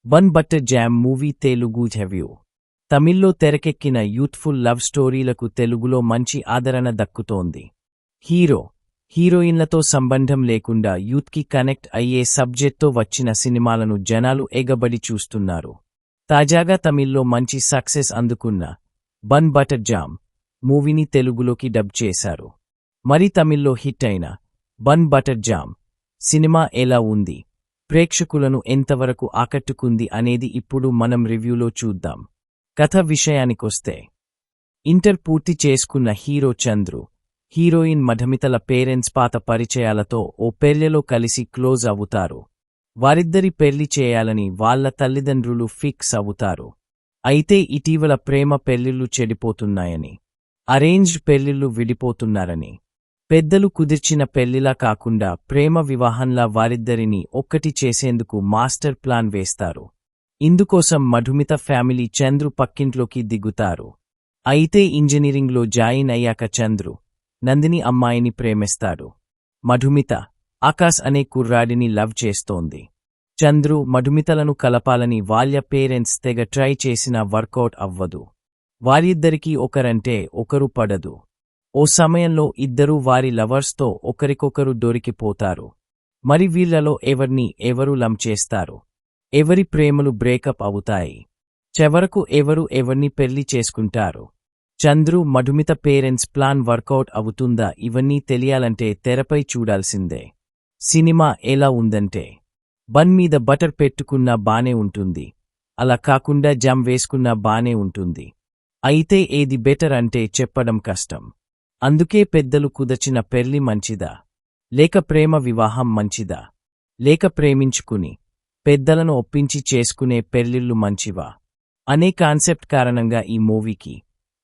Bun butter jam movie Telugu review. తమిళ్లో తెరకెక్కిన youthful love స్టోరీలకు తెలుగులో మంచి ఆదరణ దక్కుతోంది. హీరో, హీరోయిన్లతో సంబంధం లేకుండా యూత్కి కనెక్ట్ అయ్యే సబ్జెక్ట్తో వచ్చిన సినిమాలను జనాలు ఎగబడి చూస్తున్నారు. తాజాగా తమిళ్లో మంచి సక్సెస్ అందుకున్న బన్ బటర్ జామ్ మూవీని తెలుగులోకి డబ్ చేశారు. మరి తమిళ్లో హిట్ అయిన బన్ బటర్ జామ్ సినిమా ఎలా ఉంది, ప్రేక్షకులను ఎంతవరకు ఆకట్టుకుంది అనేది ఇప్పుడు మనం రివ్యూలో చూద్దాం. కథ విషయానికొస్తే, ఇంటర్ పూర్తి చేసుకున్న హీరో చంద్రు, హీరోయిన్ మధుమితల పేరెంట్స్ పాత పరిచయాలతో ఓ పెళ్లిలో కలిసి క్లోజ్ అవుతారు. వారిద్దరి పెళ్లి చేయాలని వాళ్ల తల్లిదండ్రులు ఫిక్స్ అవుతారు. అయితే ఇటీవల ప్రేమ పెళ్లిళ్లు చెడిపోతున్నాయని, అరేంజ్డ్ పెళ్లిళ్లు విడిపోతున్నారని, పెద్దలు కుదిర్చిన పెళ్లిలా కాకుండా ప్రేమ వివాహంలా వారిద్దరినీ ఒక్కటి చేసేందుకు మాస్టర్ ప్లాన్ వేస్తారు. ఇందుకోసం మధుమిత ఫ్యామిలీ చంద్రు పక్కింట్లోకి దిగుతారు. అయితే ఇంజనీరింగ్లో జాయిన్ అయ్యాక చంద్రు నందిని అమ్మాయిని ప్రేమిస్తాడు. మధుమిత ఆకాశ్ అనే కుర్రాడిని లవ్ చేస్తోంది. చంద్రు మధుమితలను కలపాలని వాళ్ళ పేరెంట్స్ తెగ ట్రై చేసినా వర్కౌట్ అవ్వదు. వారిద్దరికీ ఒకరంటే ఒకరు పడదు. ఓ సమయంలో ఇద్దరూ వారి లవర్స్తో ఒకరికొకరు దొరికిపోతారు. మరి వీళ్లలో ఎవరిని ఎవరు లవ్ చేస్తారు, ఎవరి ప్రేమలు బ్రేకప్ అవుతాయి, చివరకు ఎవరు ఎవరిని పెళ్లి చేసుకుంటారు, Chandru Madhumitha parents plan workout అవుతుందా, ఇవన్నీ తెలియాలంటే తెరపై చూడాల్సిందే. సినిమా ఎలా ఉందంటే, బన్ మీద బటర్ పెట్టుకున్నా బానే ఉంటుంది, అలా కాకుండా జామ్ వేసుకున్నా బానే ఉంటుంది. అయితే ఏది బెటర్ అంటే చెప్పడం కష్టం. అందుకే పెద్దలు కుదర్చిన పెళ్లి మంచిదా, లేక ప్రేమ వివాహం మంచిదా, లేక ప్రేమించుకుని పెద్దలను ఒప్పించి చేసుకునే పెళ్లిళ్లు మంచివా అనే కాన్సెప్ట్ కారణంగా ఈ మూవీకి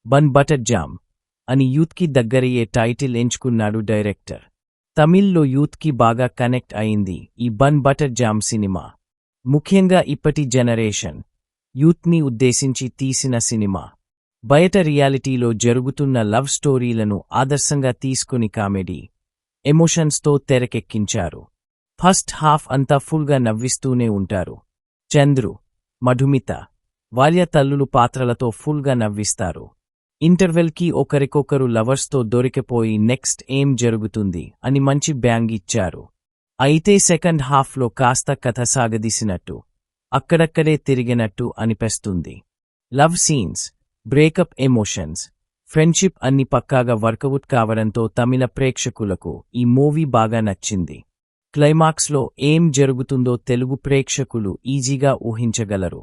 బన్ బటర్ జామ్ అని యూత్కి దగ్గరయ్యే టైటిల్ ఎంచుకున్నాడు డైరెక్టర్. తమిళ్లో యూత్కి బాగా కనెక్ట్ అయింది ఈ బన్ బటర్ జామ్ సినిమా. ముఖ్యంగా ఇప్పటి జనరేషన్ యూత్ని ఉద్దేశించి తీసిన సినిమా. బయట రియాలిటీలో జరుగుతున్న లవ్ స్టోరీలను ఆదర్శంగా తీసుకుని కామెడీ, ఎమోషన్స్తో తెరకెక్కించారు. ఫస్ట్ హాఫ్ అంతా ఫుల్గా నవ్విస్తూనే ఉంటారు. చంద్రు, మధుమిత వాళ్ళ తల్లులు పాత్రలతో ఫుల్గా నవ్విస్తారు. ఇంటర్వెల్కి ఒకరికొకరు లవర్స్తో దొరికిపోయి నెక్స్ట్ ఏం జరుగుతుంది అని మంచి బ్యాంగ్ ఇచ్చారు. అయితే సెకండ్ హాఫ్లో కాస్త కథ సాగదీసినట్టు, అక్కడక్కడే తిరిగినట్టు అనిపిస్తుంది. Love scenes, breakup, emotions, friendship అన్ని పక్కాగా వర్కౌట్ కావడంతో తమిళ ప్రేక్షకులకు ఈ మూవీ బాగా నచ్చింది. క్లైమాక్స్లో ఏం జరుగుతుందో తెలుగు ప్రేక్షకులు ఈజీగా ఊహించగలరు.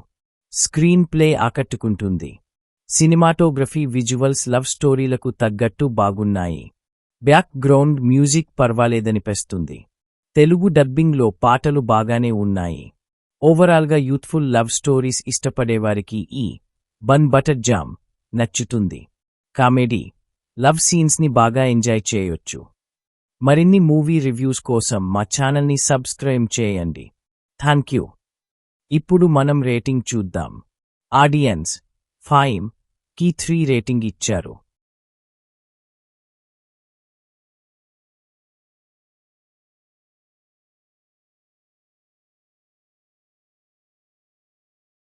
స్క్రీన్ ప్లే ఆకట్టుకుంటుంది. సినిమాటోగ్రఫీ, విజువల్స్ లవ్ స్టోరీలకు తగ్గట్టు బాగున్నాయి. బ్యాక్ గ్రౌండ్ మ్యూజిక్ పర్వాలేదనిపిస్తుంది. తెలుగు డబ్బింగ్లో పాటలు బాగానే ఉన్నాయి. ఓవరాల్గా యూత్ఫుల్ లవ్ స్టోరీస్ ఇష్టపడేవారికి ఈ బన్ బటర్ జామ్ నచ్చుతుంది. కామెడీ, లవ్ సీన్స్ని బాగా ఎంజాయ్ చేయొచ్చు. మరిన్ని మూవీ రివ్యూస్ కోసం మా ఛానల్ని సబ్స్క్రైబ్ చేయండి. థాంక్యూ. ఇప్పుడు మనం రేటింగ్ చూద్దాం. ఆడియన్స్ 5కి 3 రేటింగ్ ఇచ్చారు.